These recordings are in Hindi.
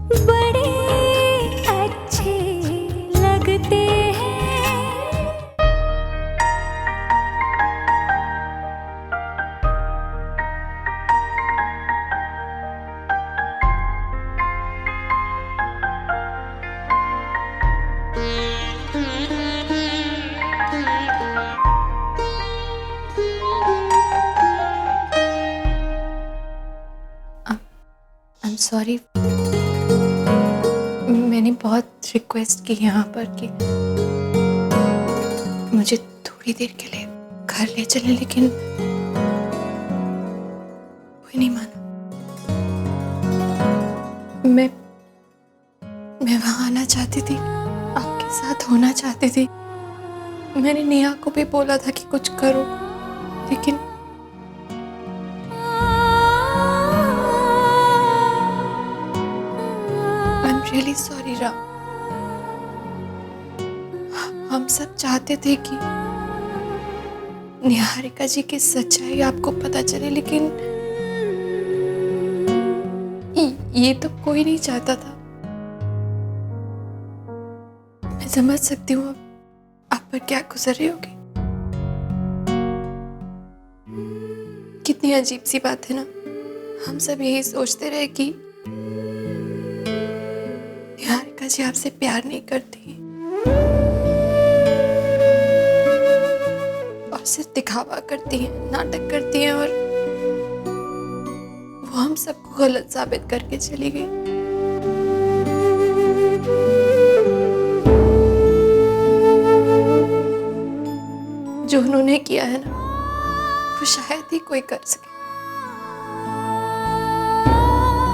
बड़े अच्छे लगते हैं। आई एम सॉरी, मैंने बहुत रिक्वेस्ट की यहाँ पर कि मुझे थोड़ी देर के लिए घर ले चले, लेकिन कोई नहीं माना। मैं वहाँ आना चाहती थी, आपके साथ होना चाहती थी। मैंने नेहा को भी बोला था कि कुछ करो, लेकिन रियली सॉरी राम। हम सब चाहते थे कि निहारिका जी की सच्चाई आपको पता चले, लेकिन ये तो कोई नहीं चाहता था। मैं समझ सकती हूँ आप पर क्या गुजर रही होगी। कितनी अजीब सी बात है ना, हम सब यही सोचते रहे कि निहारिका जी आपसे प्यार नहीं करती और सिर्फ दिखावा करती हैं, नाटक करती हैं, और वो हम सबको गलत साबित करके चली गई। जो उन्होंने किया है ना, वो शायद ही कोई कर सके।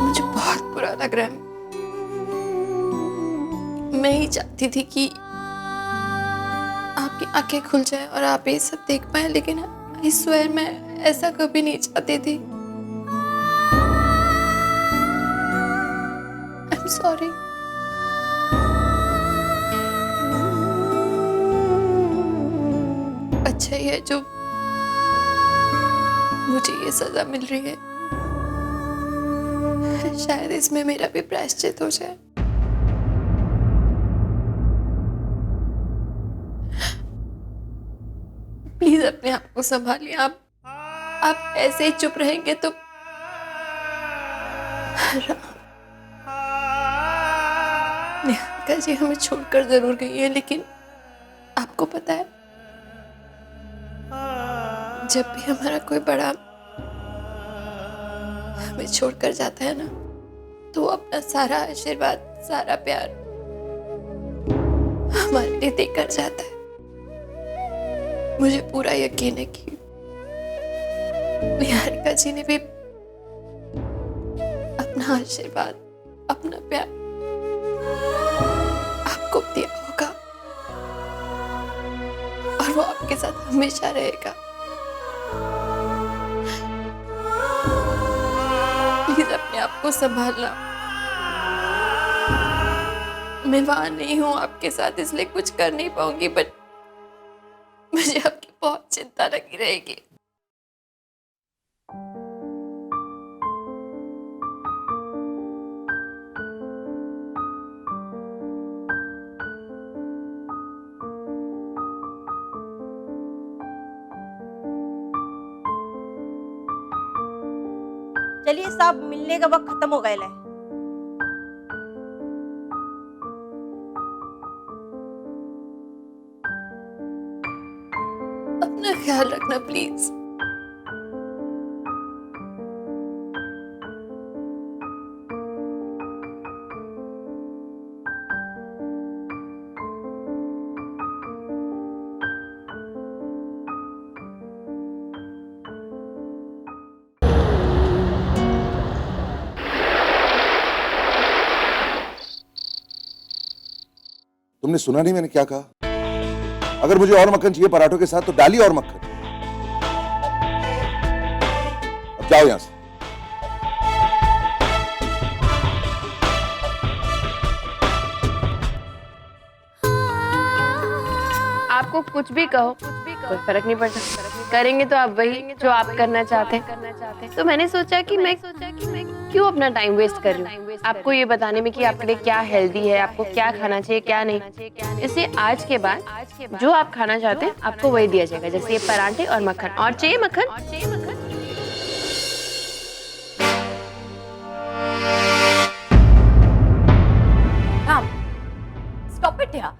मुझे बहुत बुरा लग रहा है। मैं ही चाहती थी कि आपकी आंखें खुल जाए और आप ये सब देख पाए, लेकिन आई स्वेयर मैं ऐसा कभी नहीं चाहती थी। I am sorry. अच्छा ही है जो मुझे ये सजा मिल रही है, शायद इसमें मेरा भी प्रायश्चित हो जाए। प्लीज अपने आप को संभालिए। आप ऐसे ही चुप रहेंगे तो निहारिका जी हमें छोड़कर जरूर गई है, लेकिन आपको पता है, जब भी हमारा कोई बड़ा हमें छोड़कर जाता है ना, तो वो अपना सारा आशीर्वाद, सारा प्यार हमारे लिए देकर जाता है। मुझे पूरा यकीन है कि निहारिका जी ने भी अपना आशीर्वाद, अपना प्यार आपको दिया होगा, और वो आपके साथ हमेशा रहेगा। प्लीज अपने आप को संभालना। मैं वहां नहीं हूं आपके साथ, इसलिए कुछ कर नहीं पाऊंगी, बट मुझे आपकी बहुत चिंता लगी रहेगी। चलिए साहब, मिलने का वक्त खत्म हो गया है। अपना ख्याल रखना प्लीज। तुमने सुना नहीं मैंने क्या कहा? अगर मुझे और मक्खन चाहिए पराठों के साथ तो डालिए और मक्खन। अब जाओ यहां से। आपको कुछ भी कहो कोई फर्क नहीं पड़ता। करेंगे तो आप वही जो आप करना चाहते हैं। तो मैंने सोचा कि मैं क्यों अपना टाइम वेस्ट कर रही हूँ आपको ये बताने में कि आपके लिए क्या हेल्दी है, आपको क्या खाना चाहिए क्या नहीं। इसलिए आज के बाद जो आप खाना चाहते हैं आपको वही दिया जाएगा, जैसे ये पराठे और मक्खन। और चाहिए मक्खन? राम, स्टॉप इट यार।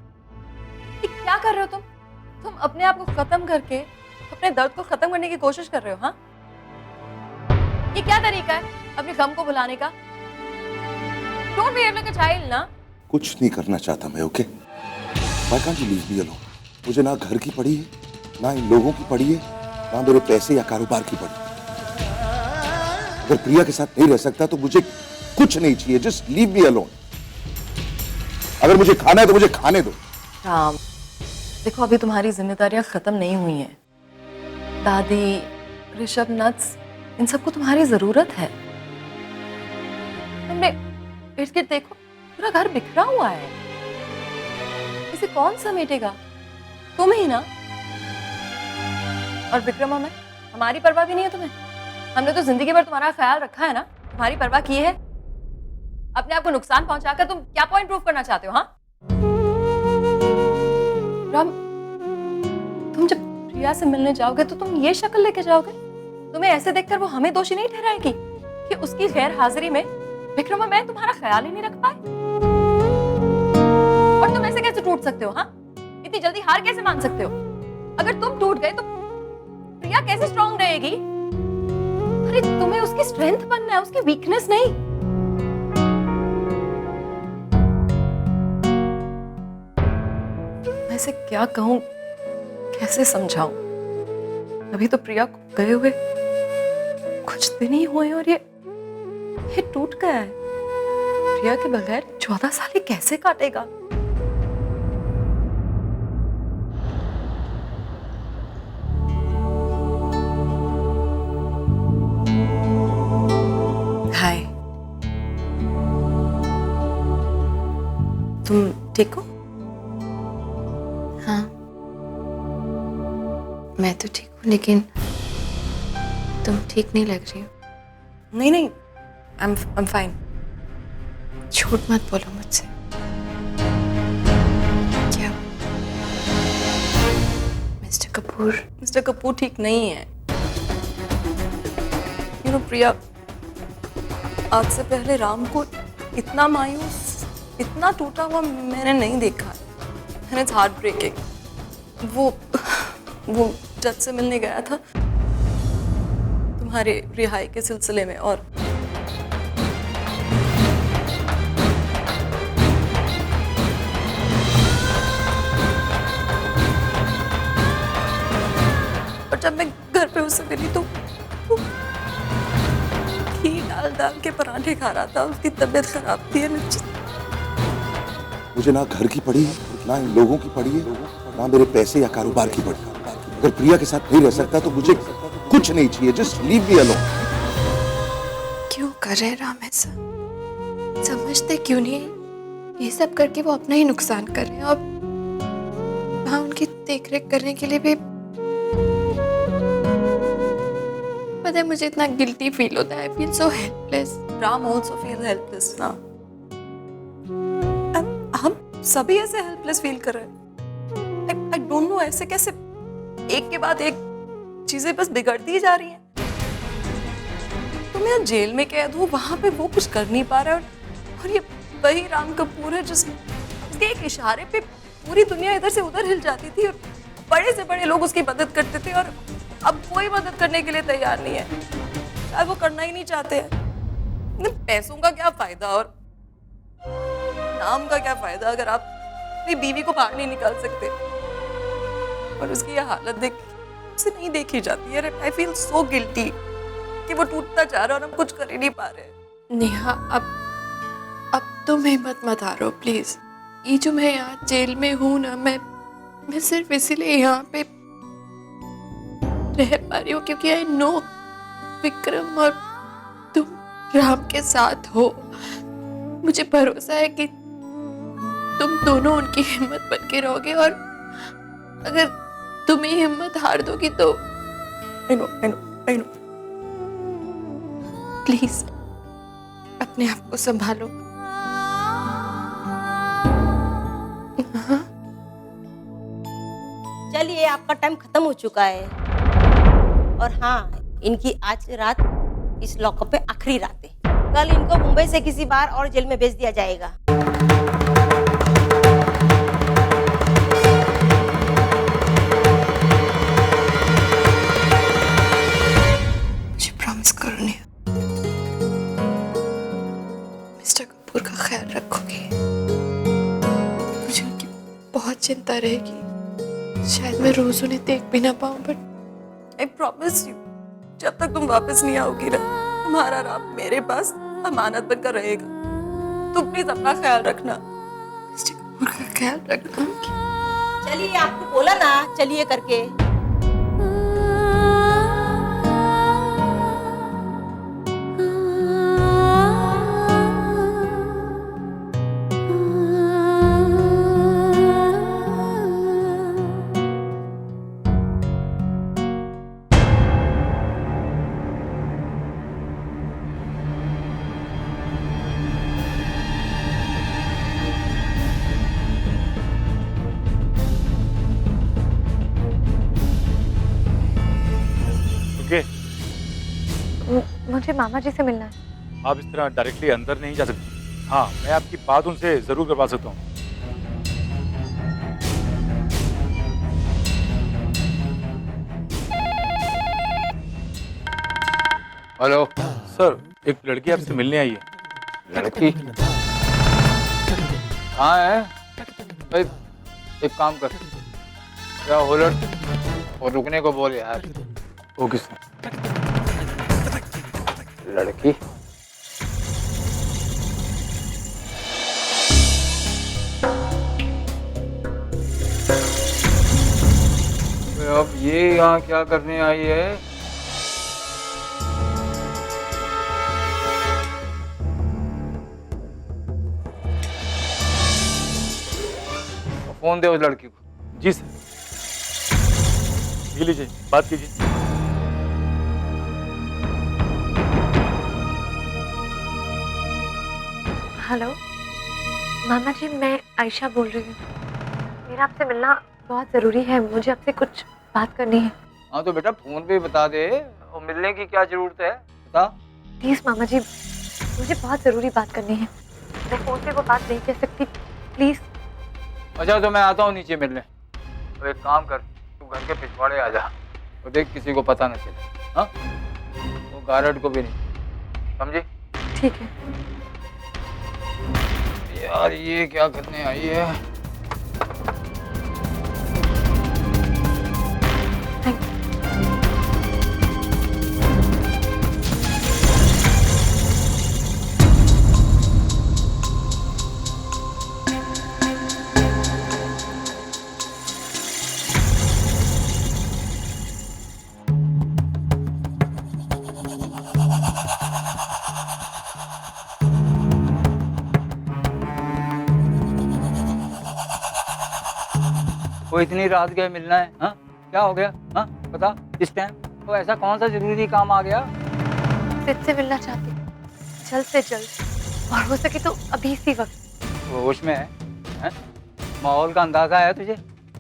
ये क्या कर रहे हो तुम? तुम अपने आप को खत्म करके अपने दर्द को खत्म करने की कोशिश कर रहे हो, हाँ? ये क्या तरीका है अपने गम को भुलाने का? Don't behave like a child ना। कुछ नहीं करना चाहता मैं, okay? Why can't you leave me alone? मुझे ना घर की पड़ी है, ना इन लोगों की पड़ी है, ना मेरे पैसे या कारोबार की पड़ी है। अगर प्रिया के साथ नहीं रह सकता तो मुझे कुछ नहीं चाहिए, जस्ट लीव मी अलोन। अगर मुझे खाना है तो मुझे खाने दो। राम, देखो अभी तुम्हारी जिम्मेदारियां खत्म नहीं हुई हैं। दादी, ऋषभ, नट्स, इन सबको तुम्हारी जरूरत है। तुमने इर्द गिर्द देखो, पूरा घर बिखरा हुआ है। इसे कौन समेटेगा? तुम ही ना। और विक्रम, हमें हमारी परवाह भी नहीं है तुम्हें? हमने तो जिंदगी भर तुम्हारा ख्याल रखा है ना, तुम्हारी परवाह की है? अपने आप को नुकसान पहुंचाकर तुम क्या पॉइंट प्रूव करना चाहते हो? हाँ राम, तुम जब प्रिया से मिलने जाओगे तो तुम ये शक्ल लेके जाओगे? तुम्हें ऐसे देखकर वो हमें दोषी नहीं ठहराएगी कि उसकी गैर हाजिरी में विक्रम और मैं तुम्हारा ख्याल ही नहीं रख पाए? और तुम ऐसे कैसे टूट सकते हो? हाँ, इतनी जल्दी हार कैसे मान सकते हो? अगर तुम टूट गए तो प्रिया कैसे स्ट्रांग रहेगी? अरे तुम्हें उसकी स्ट्रेंथ बनना है, उसकी वीकनेस नहीं। मैं इसे क्या कहूं, कैसे समझाऊं? अभी तो प्रिया को गए हुए कुछ दिन ही हुए और ये टूट गया है। प्रिया के बगैर 14 साल ये कैसे काटेगा? हाय, तुम ठीक हो? हाँ, मैं तो ठीक हूँ, लेकिन तुम ठीक नहीं लग रही हो। नहीं नहीं, I'm fine. झूठ मत बोलो मुझसे। क्या मिस्टर कपूर ठीक नहीं है। प्रिया, आज से पहले राम को इतना मायूस, इतना टूटा हुआ मैंने नहीं देखा। And it's heartbreaking. वो जज से मिलने गया था तुम्हारे रिहाई के सिलसिले में, और जब मैं घर पे उससे मिली तो घी डाल के पराठे खा रहा था। उसकी तबीयत खराब थी। मुझे ना घर की पड़ी है, ना इन लोगों की पड़ी है, ना मेरे पैसे या कारोबार की पड़ी है। अगर प्रिया के साथ नहीं रह सकता तो मुझे कुछ नहीं चाहिए, जस्ट लीव मी अलोन। क्यों कर रहे राम ऐसा? समझते क्यों नहीं? ये सब करके वो अपना ही नुकसान कर रहे हैं, और वहाँ उनकी देखरेख करने के लिए भी पता है मुझे इतना गिल्टी फील होता है। I feel so helpless. Ram also feel helpless ना। हम सभी ऐसे हेल्पलेस फील कर रहे हैं। आई डोंट नो, ऐसे कैसे एक के बाद एक चीजें बस बिगड़ती ही जा रही हैं। तुम यहाँ जेल में कैद हो, वहां पे वो कुछ कर नहीं पा रहा है, और ये वही राम कपूर है जिसके एक इशारे पे पूरी दुनिया इधर से उधर हिल जाती थी, और बड़े से बड़े लोग उसकी मदद करते थे, और अब कोई मदद करने के लिए तैयार नहीं है। शायद वो करना ही नहीं चाहते हैं। पैसों का क्या फायदा और नाम का क्या फायदा अगर आप अपनी बीवी को बाहर नहीं निकाल सकते? और उसकी ये हालत देख उसे नहीं देखी जाती है। आई फील सो गिल्टी कि वो टूटता जा रहा है और हम कुछ कर ही नहीं पा रहे। नेहा, अब तुम हिम्मत मत हारो प्लीज। ये जो मैं यहाँ जेल में हूँ ना, मैं सिर्फ इसीलिए यहाँ पे रह पा रही हूँ क्योंकि आई नो विक्रम और तुम राम के साथ हो। मुझे भरोसा है कि तुम दोनों उनकी हिम्मत बन के रहोगे, और अगर तुम ही हिम्मत हार दोगी तो I know. प्लीज अपने आप को संभालो। चलिए, आपका टाइम खत्म हो चुका है। और हाँ, इनकी आज रात इस लॉकअप पे आखिरी रात है। कल इनको मुंबई से किसी बार और जेल में भेज दिया जाएगा। मुझे प्रॉमिस करो नहीं, मिस्टर कपूर का ख्याल रखोगे। मुझे उनकी बहुत चिंता रहेगी। शायद मैं रोज उन्हें देख भी ना पाऊं, बट आई प्रॉमिस यू, जब तक तुम वापस नहीं आओगी ना, तुम्हारा राम मेरे पास अमानत बनकर रहेगा। तुम प्लीज अपना ख्याल रखना। मिस्टर कपूर का ख्याल रखना। चलिए, आपको बोला ना चलिए करके। ओके, मुझे मामा जी से मिलना है। आप इस तरह डायरेक्टली अंदर नहीं जा सकते। हाँ, मैं आपकी बात उनसे जरूर करवा सकता हूँ। हेलो सर, एक लड़की आपसे मिलने आई है। लड़की कहाँ है भाई? एक काम कर, क्या होलर और रुकने को बोल यार। Okay sir. लड़की अब ये यहाँ क्या करने आई है? फोन दे उस लड़की को। जी सर, ये लीजिए, बात कीजिए। हेलो मामा जी, मैं आयशा बोल रही हूँ। मेरा आपसे मिलना बहुत ज़रूरी है। मुझे आपसे कुछ बात करनी है। हाँ तो बेटा फोन पे बता दे, और मिलने की क्या जरूरत है, बता। प्लीज़ मामा जी, मुझे बहुत ज़रूरी बात करनी है। मैं फ़ोन पे वो बात नहीं कह सकती, प्लीज़। अच्छा तो मैं आता हूँ नीचे मिलने। तो एक काम कर, तू घर के पिछवाड़े आ जा और देख किसी को पता न चले। हाँ, वो गार्ड को भी नहीं, समझी? ठीक है। यार ये क्या करने आई है? Thank you. वो इतनी रात गए मिलना है? हाँ, क्या हो गया? हाँ बता, इस टाइम तो ऐसा कौन सा जरूरी काम आ गया? सिद से मिलना चाहती हूँ, जल्द से जल्द, और हो सके तो अभी इसी वक्त। वो होश में है? हैं? माहौल का अंदाजा है तुझे?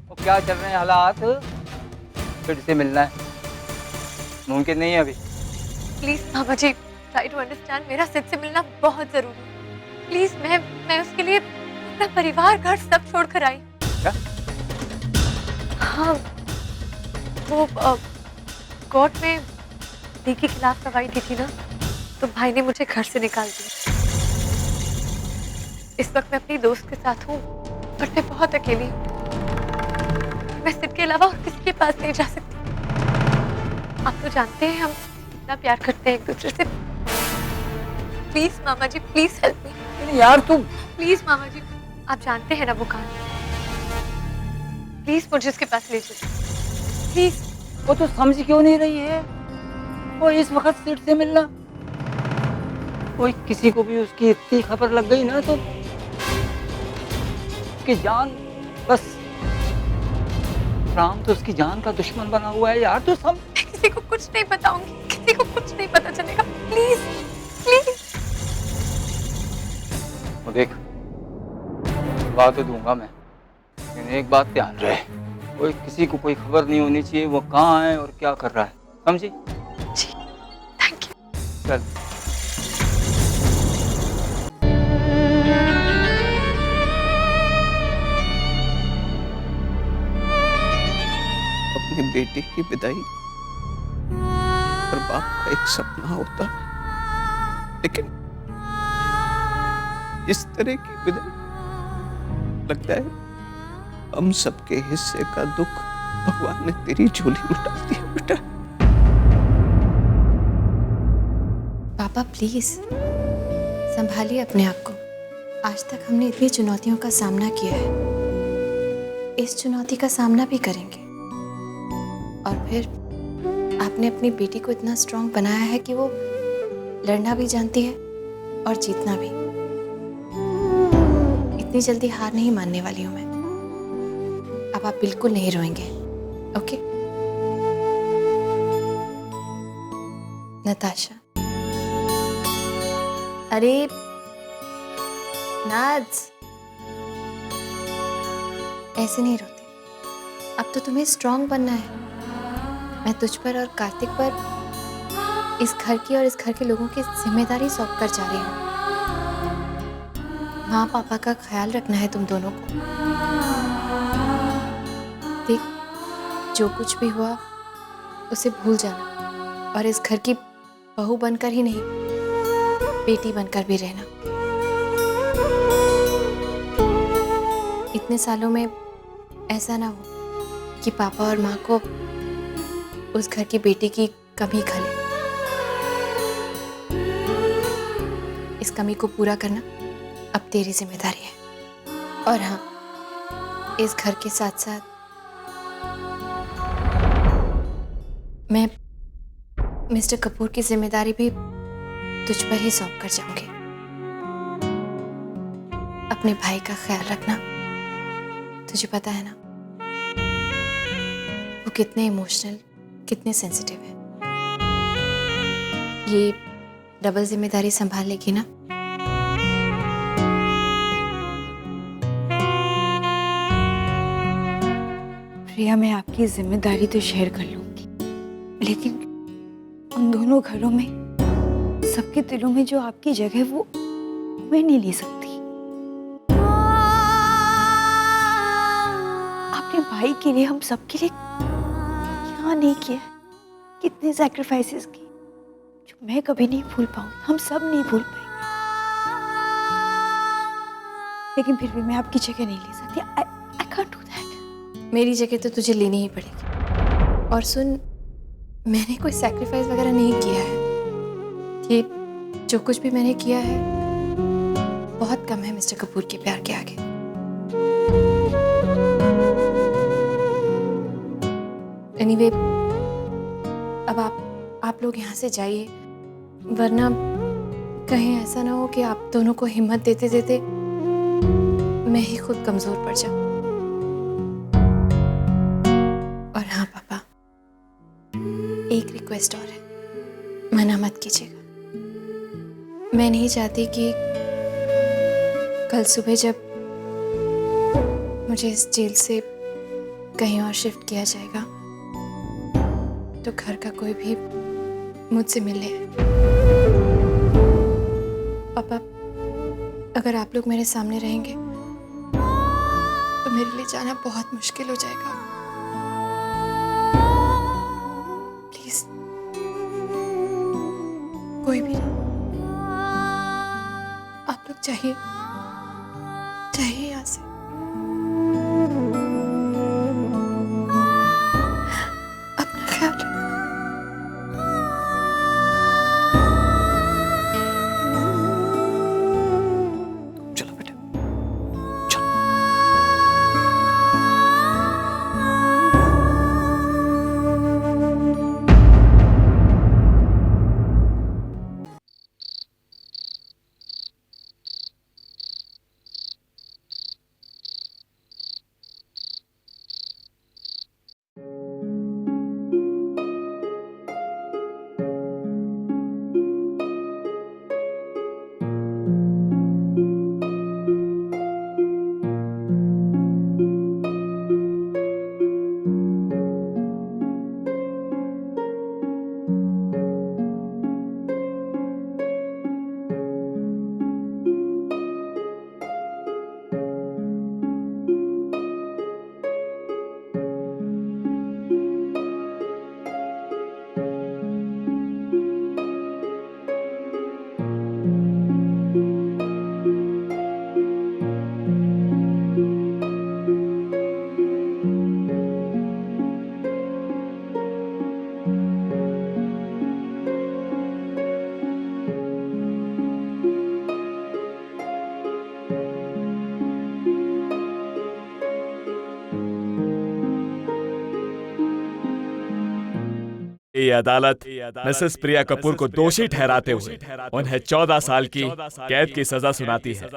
वो क्या चल रहे हैं हालात? फिर से मिलना है, मुमकिन नहीं है अभी। प्लीज़ मामा जी, ट्राई टू अंडरस्टैंड। मेरा सिद से मिलना बहुत ज़रूरी है। प्लीज़, मैं उसके लिए अपना परिवार, घर सब छोड़ कर आई। क्या? हाँ, वो कोर्ट में दी के खिलाफ गवाही दी थी ना, तो भाई ने मुझे घर से निकाल दिया। इस वक्त मैं अपनी दोस्त के साथ हूँ, पर मैं बहुत अकेली हूँ। मैं सिद के अलावा और किसी के पास नहीं जा सकती। आप तो जानते हैं हम कितना प्यार करते हैं एक दूसरे से। प्लीज मामा जी, प्लीज हेल्प मी। यार तू प्लीज मामा जी, आप जानते हैं ना वो कहां। प्लीज मुझे उसके पास ले चलिए, प्लीज। वो तो समझ क्यों नहीं रही है? वो इस वक्त सिर से मिलना, कोई किसी को भी उसकी इतनी खबर लग गई ना तो उसकी जान, बस राम तो उसकी जान का दुश्मन बना हुआ है यार। तू समझ। किसी को कुछ नहीं बताऊंगी, किसी को कुछ नहीं पता चलेगा। Please please. वो देख, बात तो दूंगा मैं, लेकिन एक बात ध्यान रहे, कोई किसी को कोई खबर नहीं होनी चाहिए वो कहाँ है और क्या कर रहा है, समझी? जी, थैंक यू। चल। अपनी बेटी की विदाई हर बाप का एक सपना होता है, लेकिन इस तरह की विदाई लगता है हम सबके हिस्से का दुख भगवान ने तेरी झोली में डाल दिया बेटा। पापा प्लीज संभालिए अपने आप को। आज तक हमने इतनी चुनौतियों का सामना किया है, इस चुनौती का सामना भी करेंगे। और फिर आपने अपनी बेटी को इतना स्ट्रांग बनाया है कि वो लड़ना भी जानती है और जीतना भी। इतनी जल्दी हार नहीं मानने वाली हूं मैं। अब आप बिल्कुल नहीं रोएंगे, ओके? नताशा, अरे नाज, ऐसे नहीं रोते। अब तो तुम्हें स्ट्रांग बनना है। मैं तुझ पर और कार्तिक पर इस घर की और इस घर के लोगों की जिम्मेदारी सौंप कर जा रही हूँ। माँ पापा का ख्याल रखना है तुम दोनों को। देख, जो कुछ भी हुआ उसे भूल जाना और इस घर की बहू बनकर ही नहीं, बेटी बनकर भी रहना। इतने सालों में ऐसा ना हो कि पापा और माँ को उस घर की बेटी की कमी खले। इस कमी को पूरा करना अब तेरी जिम्मेदारी है। और हाँ, इस घर के साथ साथ मैं मिस्टर कपूर की जिम्मेदारी भी तुझ पर ही सौंप कर जाऊंगी। अपने भाई का ख्याल रखना। तुझे पता है ना वो कितने इमोशनल, कितने सेंसिटिव है। ये डबल जिम्मेदारी संभाल लेगी ना? प्रिया, मैं आपकी जिम्मेदारी तो शेयर कर लूंगी, लेकिन उन दोनों घरों में सबके दिलों में जो आपकी जगह है वो मैं नहीं ले सकती। आपने भाई के लिए, हम सबके लिए क्या नहीं किया, कितने सैक्रिफाइसेस की, जो मैं कभी नहीं भूल पाऊंगी, हम सब नहीं भूल पाएंगे। लेकिन फिर भी मैं आपकी जगह नहीं ले सकती। I can't do that। मेरी जगह तो तुझे लेनी ही पड़ेगी। और सुन, मैंने कोई सैक्रिफाइस वगैरह नहीं किया है। ये जो कुछ भी मैंने किया है बहुत कम है मिस्टर कपूर के प्यार के आगे। एनीवे, अब आप लोग यहाँ से जाइए, वरना कहीं ऐसा ना हो कि आप दोनों को हिम्मत देते देते मैं ही खुद कमजोर पड़ जाऊं। और हाँ पापा, एक रिक्वेस्ट और है, मना मत कीजिएगा। मैं नहीं चाहती कि कल सुबह जब मुझे इस जेल से कहीं और शिफ्ट किया जाएगा तो घर का कोई भी मुझसे मिले। पापा, अगर आप लोग मेरे सामने रहेंगे तो मेरे लिए जाना बहुत मुश्किल हो जाएगा। प्लीज, कोई भी नहीं, आप लोग चाहिए यहाँ से। अपना ख्याल रखना। चलो बेटा। ये अदालत मिसेस प्रिया कपूर को दोषी ठहराते हुए उन्हें 14 साल की कैद की सजा सुनाती है।